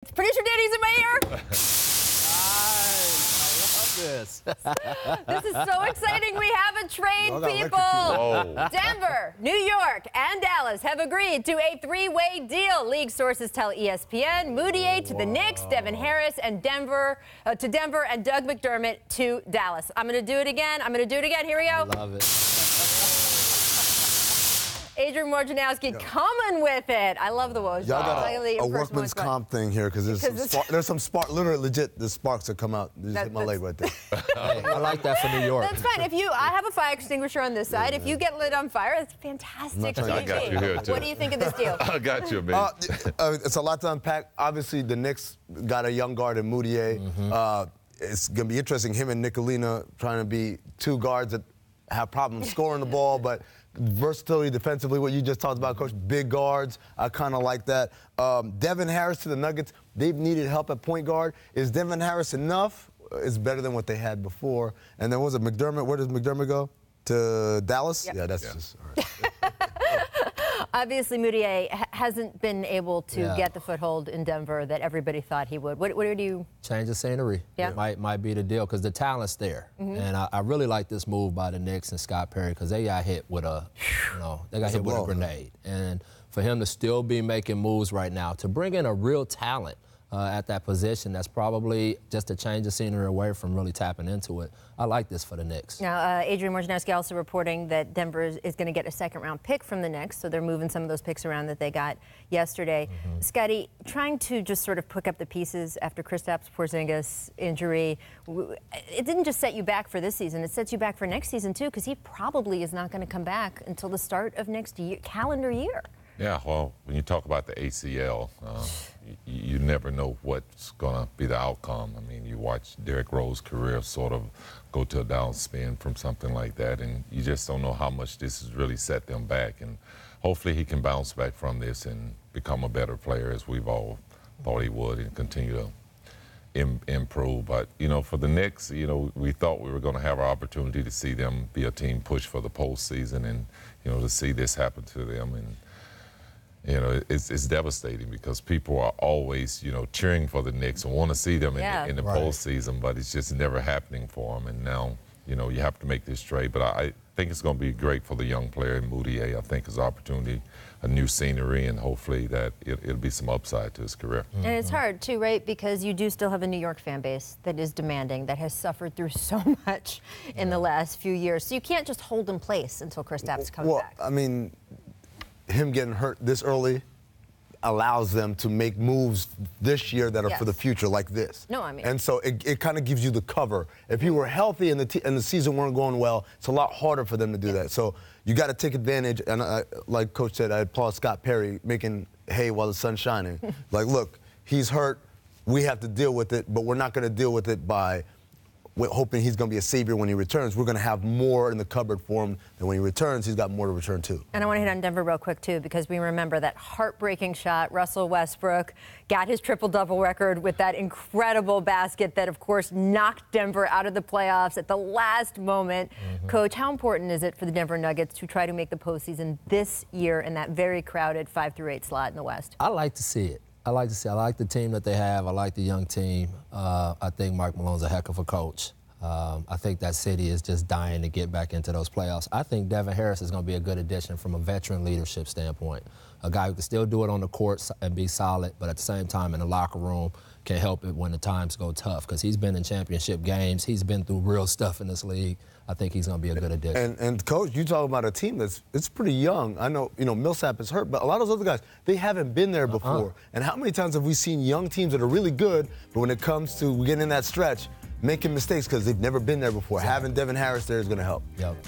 Producer Danny's in my ear. This. This is so exciting. We have a trade, people. Denver, New York, and Dallas have agreed to a three-way deal. League sources tell ESPN. Mudiay to the Knicks, Devin Harris and Denver and Doug McDermott to Dallas. I'm going to do it again. Here we go. I love it. Adrian Wojnarowski coming with it. I love the Woj. Y'all got a workman's comp thing here because there's some spark, literally legit, the sparks that come out. Just hit my leg right there. I like that for New York. That's fine. I have a fire extinguisher on this side. If you get lit on fire, that's fantastic. I got you here, too. What do you think of this deal? I got you, man. It's a lot to unpack. Obviously, the Knicks got a young guard in Mudiay. It's going to be interesting, him and Nicolina trying to be two guards that have problems scoring the ball, but versatility defensively, what you just talked about, Coach, big guards. I kind of like that. Devin Harris to the Nuggets, they've needed help at point guard. Is Devin Harris enough? It's better than what they had before. And then was it McDermott? Where does McDermott go? To Dallas? Yep. Yeah, that's just all right. Obviously, Mudiay hasn't been able to get the foothold in Denver that everybody thought he would. What do you? Change of scenery. Yeah. Might be the deal because the talent's there. And I really like this move by the Knicks and Scott Perry because they got hit with a grenade. And for him to still be making moves right now, to bring in a real talent at that position, that's probably just a change of scenery away from really tapping into it. I like this for the Knicks. Now, Adrian Wojnarowski also reporting that Denver is going to get a second-round pick from the Knicks, so they're moving some of those picks around that they got yesterday. Scotty, trying to just sort of pick up the pieces after Kristaps Porzingis' injury, it didn't just set you back for this season, it sets you back for next season, too, because he probably is not going to come back until the start of next calendar year. Yeah, well, when you talk about the ACL, you never know what's going to be the outcome. I mean, you watch Derrick Rose's career sort of go to a downspin from something like that, and you just don't know how much this has really set them back. And hopefully he can bounce back from this and become a better player, as we've all thought he would, and continue to improve. But, for the Knicks, we thought we were going to have our opportunity to see them be a team push for the postseason and, to see this happen to them. And it's devastating because people are always, cheering for the Knicks and want to see them in the postseason, but it's just never happening for them. And now, you have to make this trade. But I think it's going to be great for the young player in Mudiay. I think it's an opportunity, a new scenery, and hopefully that it'll be some upside to his career. And it's hard, too, right? Because you do still have a New York fan base that is demanding, that has suffered through so much in the last few years. So you can't just hold in place until Kristaps comes back. I mean, him getting hurt this early allows them to make moves this year that are for the future, like this. And so it kind of gives you the cover. If you were healthy and the season weren't going well, it's a lot harder for them to do that. So you got to take advantage. And like Coach said, I applaud Scott Perry making hay while the sun's shining. Like, look, he's hurt. We have to deal with it, but we're not going to deal with it by hoping he's going to be a savior when he returns. We're going to have more in the cupboard for him, and when he returns, he's got more to return too. And I want to hit on Denver real quick, too, because we remember that heartbreaking shot. Russell Westbrook got his triple-double record with that incredible basket that, of course, knocked Denver out of the playoffs at the last moment. Coach, how important is it for the Denver Nuggets to try to make the postseason this year in that very crowded 5-8 slot in the West? I like to see it. I like the team that they have. I like the young team. I think Mike Malone's a heck of a coach. I think that city is just dying to get back into those playoffs. I think Devin Harris is going to be a good addition from a veteran leadership standpoint. A guy who can still do it on the court and be solid, but at the same time in the locker room can help it when the times go tough because he's been in championship games. He's been through real stuff in this league. I think he's going to be a good addition. And Coach, you talk about a team it's pretty young. I know, Millsap is hurt, but a lot of those other guys, they haven't been there before. And how many times have we seen young teams that are really good, but when it comes to getting in that stretch, making mistakes because they've never been there before? Having Devin Harris there is going to help. Yep.